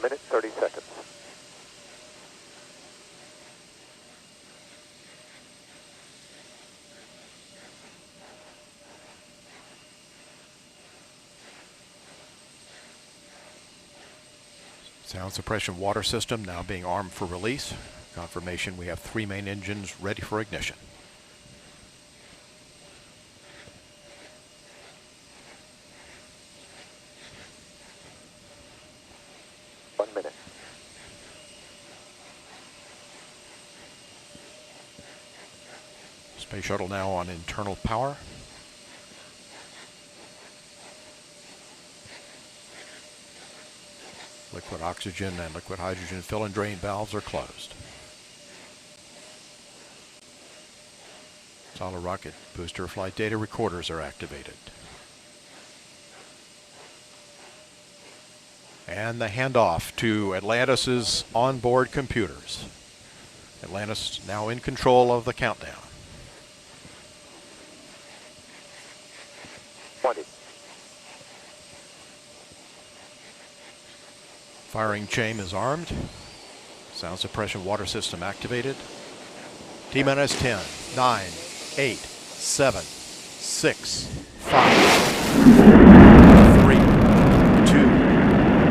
minute, 30 seconds. Sound suppression water system now being armed for release. Confirmation we have 3 main engines ready for ignition. Space Shuttle now on internal power. Liquid oxygen and liquid hydrogen fill and drain valves are closed. Solid rocket booster flight data recorders are activated. And the handoff to Atlantis' onboard computers. Atlantis now in control of the countdown. 20. Firing chain is armed. Sound suppression water system activated. T-minus 10, 9, 8, 7, 6, 5, 3, 2,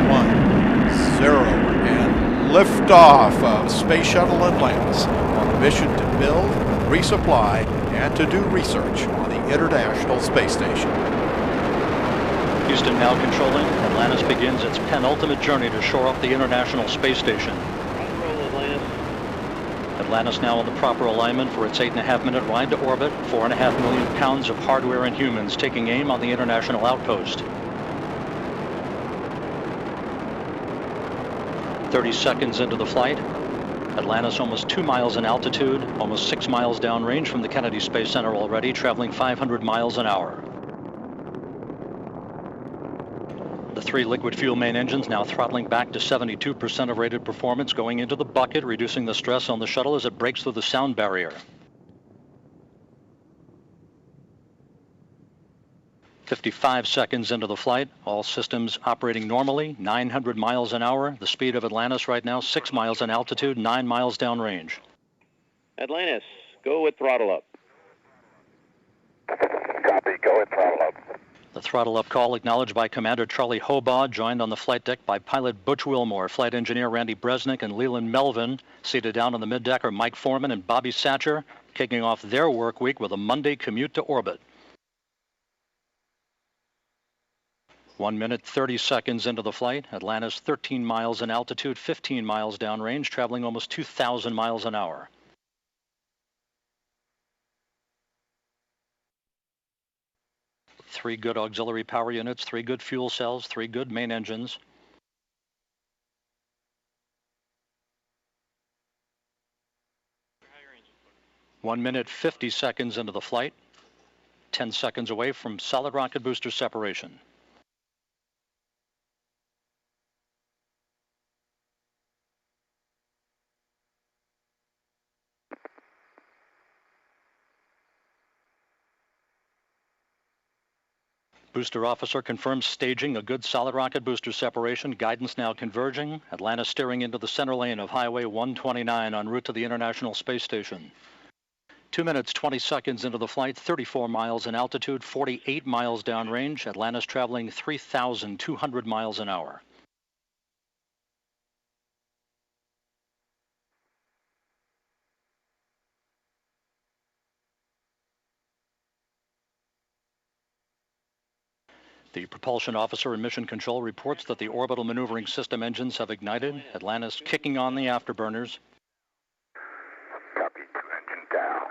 1, 0. And liftoff of Space Shuttle Atlantis on a mission to build, resupply, and to do research on the International Space Station. Houston now controlling. Atlantis begins its penultimate journey to shore up the International Space Station. Atlantis now on the proper alignment for its 8.5-minute ride to orbit. 4.5 million pounds of hardware and humans taking aim on the International Outpost. 30 seconds into the flight. Atlantis almost 2 miles in altitude, almost 6 miles downrange from the Kennedy Space Center already, traveling 500 miles an hour. The 3 liquid fuel main engines now throttling back to 72% of rated performance, going into the bucket, reducing the stress on the shuttle as it breaks through the sound barrier. 55 seconds into the flight, all systems operating normally, 900 miles an hour. The speed of Atlantis right now, 6 miles in altitude, 9 miles downrange. Atlantis, go with throttle up. Copy, go with throttle up. The throttle up call acknowledged by Commander Charlie Hobaugh, joined on the flight deck by pilot Butch Wilmore, flight engineer Randy Bresnik, and Leland Melvin. Seated down on the middeck are Mike Foreman and Bobby Satcher, kicking off their work week with a Monday commute to orbit. 1 minute, 30 seconds into the flight. Atlantis 13 miles in altitude, 15 miles downrange, traveling almost 2,000 miles an hour. Three good auxiliary power units, 3 good fuel cells, 3 good main engines. One minute, 50 seconds into the flight. 10 seconds away from solid rocket booster separation. Booster officer confirms staging a good solid rocket booster separation. Guidance now converging. Atlantis steering into the center lane of Highway 129 en route to the International Space Station. 2 minutes, 20 seconds into the flight, 34 miles in altitude, 48 miles downrange. Atlantis traveling 3,200 miles an hour. The propulsion officer in mission control reports that the orbital maneuvering system engines have ignited. Atlantis kicking on the afterburners. Copy, 2 engine down.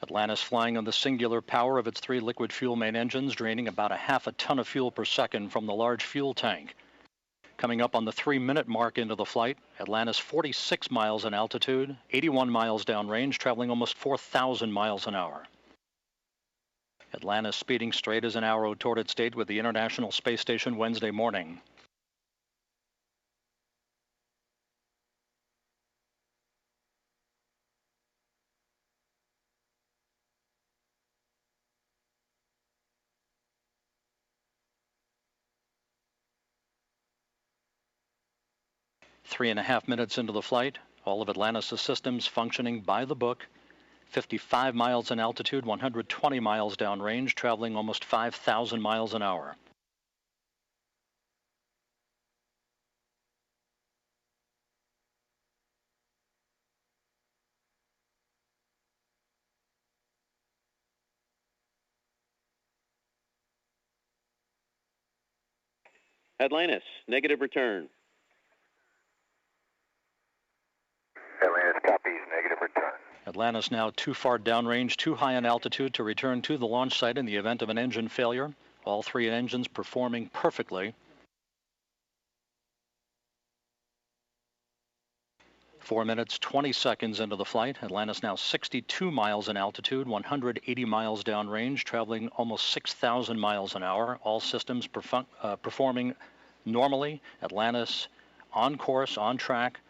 Atlantis flying on the singular power of its 3 liquid fuel main engines, draining about 0.5 ton of fuel per second from the large fuel tank. Coming up on the 3-minute mark into the flight, Atlantis 46 miles in altitude, 81 miles downrange, traveling almost 4,000 miles an hour. Atlantis speeding straight as an arrow toward its date with the International Space Station Wednesday morning. 3.5 minutes into the flight, all of Atlantis' systems functioning by the book. 55 miles in altitude, 120 miles downrange, traveling almost 5,000 miles an hour. Atlantis, negative return. Atlantis copies, negative return. Atlantis now too far downrange, too high in altitude to return to the launch site in the event of an engine failure. All three engines performing perfectly. 4 minutes, 20 seconds into the flight. Atlantis now 62 miles in altitude, 180 miles downrange, traveling almost 6,000 miles an hour. All systems performing normally. Atlantis on course, on track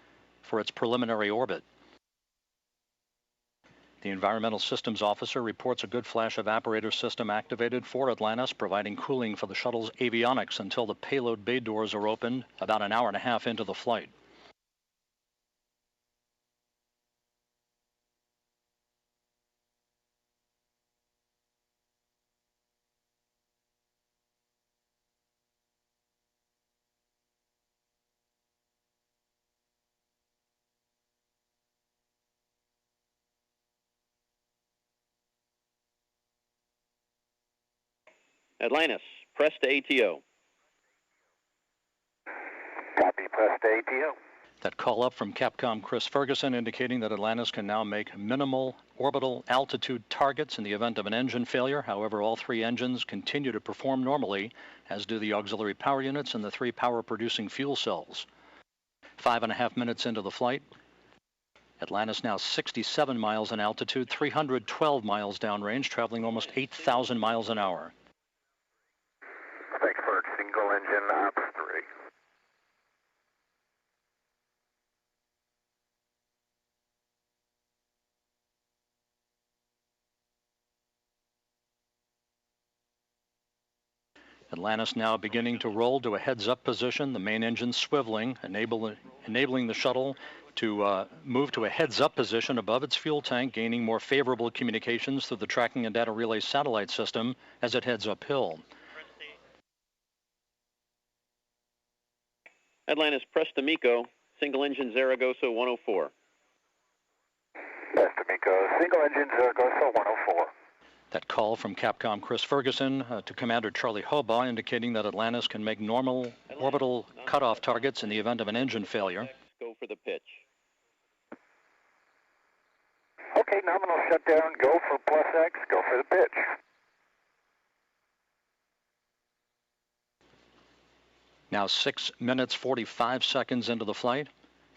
for its preliminary orbit. The Environmental Systems Officer reports a good flash evaporator system activated for Atlantis, providing cooling for the shuttle's avionics until the payload bay doors are opened about an hour and a half into the flight. Atlantis, press to ATO. Copy, press to ATO. That call up from Capcom Chris Ferguson indicating that Atlantis can now make minimal orbital altitude targets in the event of an engine failure. However, all three engines continue to perform normally, as do the auxiliary power units and the three power-producing fuel cells. 5.5 minutes into the flight, Atlantis now 67 miles in altitude, 312 miles downrange, traveling almost 8,000 miles an hour. Frankfurt, single engine, ops 3. Atlantis now beginning to roll to a heads-up position, the main engine swiveling, enabling the shuttle to move to a heads-up position above its fuel tank, gaining more favorable communications through the tracking and data relay satellite system as it heads uphill. Atlantis, press to MECO, single engine Zaragoza 104. Press to MECO, single engine Zaragoza 104. That call from Capcom Chris Ferguson to Commander Charlie Hobaugh indicating that Atlantis can make normal orbital cutoff targets in the event of an engine failure. Go for the pitch. Okay, nominal shutdown, go for plus X, go for the pitch. Now 6 minutes, 45 seconds into the flight.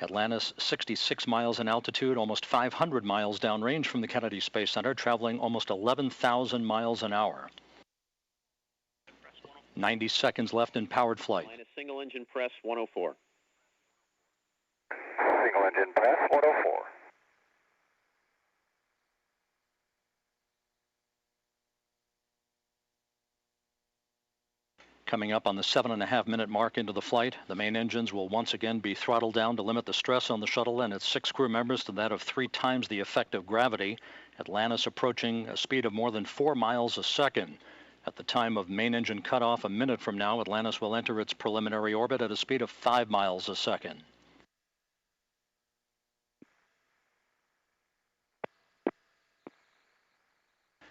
Atlantis 66 miles in altitude, almost 500 miles downrange from the Kennedy Space Center, traveling almost 11,000 miles an hour. 90 seconds left in powered flight. Atlantis, single engine press 104. Single engine press 104. Coming up on the 7.5 minute mark into the flight, the main engines will once again be throttled down to limit the stress on the shuttle and its 6 crew members to that of 3 times the effect of gravity. Atlantis approaching a speed of more than 4 miles a second. At the time of main engine cutoff, a minute from now, Atlantis will enter its preliminary orbit at a speed of 5 miles a second.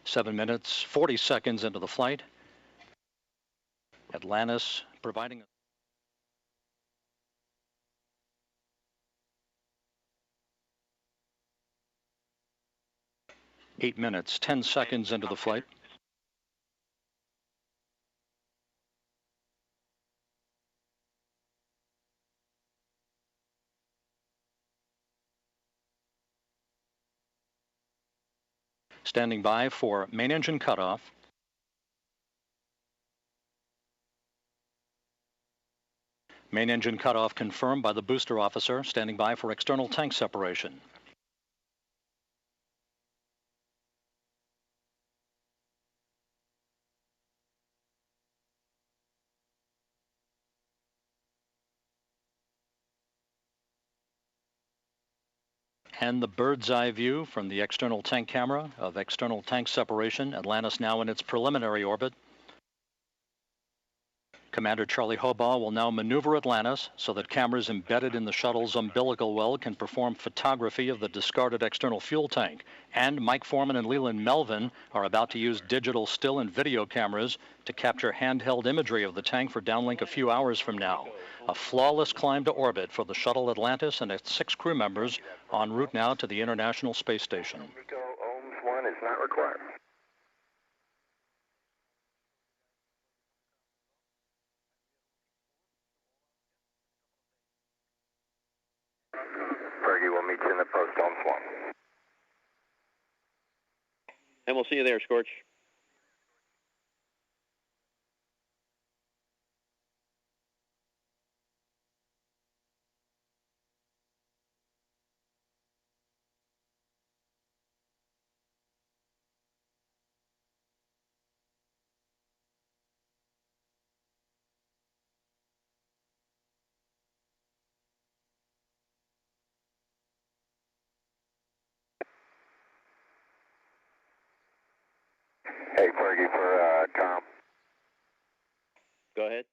Seven minutes, 40 seconds into the flight. Atlantis providing 8 minutes, 10 seconds into the flight. Standing by for main engine cutoff. Main engine cutoff confirmed by the booster officer, standing by for external tank separation. And the bird's eye view from the external tank camera of external tank separation. Atlantis now in its preliminary orbit. Commander Charlie Hobaugh will now maneuver Atlantis so that cameras embedded in the shuttle's umbilical well can perform photography of the discarded external fuel tank. And Mike Foreman and Leland Melvin are about to use digital still and video cameras to capture handheld imagery of the tank for downlink a few hours from now. A flawless climb to orbit for the Shuttle Atlantis and its 6 crew members en route now to the International Space Station. Nico, ohms 1 is not required. Fergie, we'll meet you in the post, ohms 1. And we'll see you there, Scorch. Hey, Fergie, for Tom. Go ahead.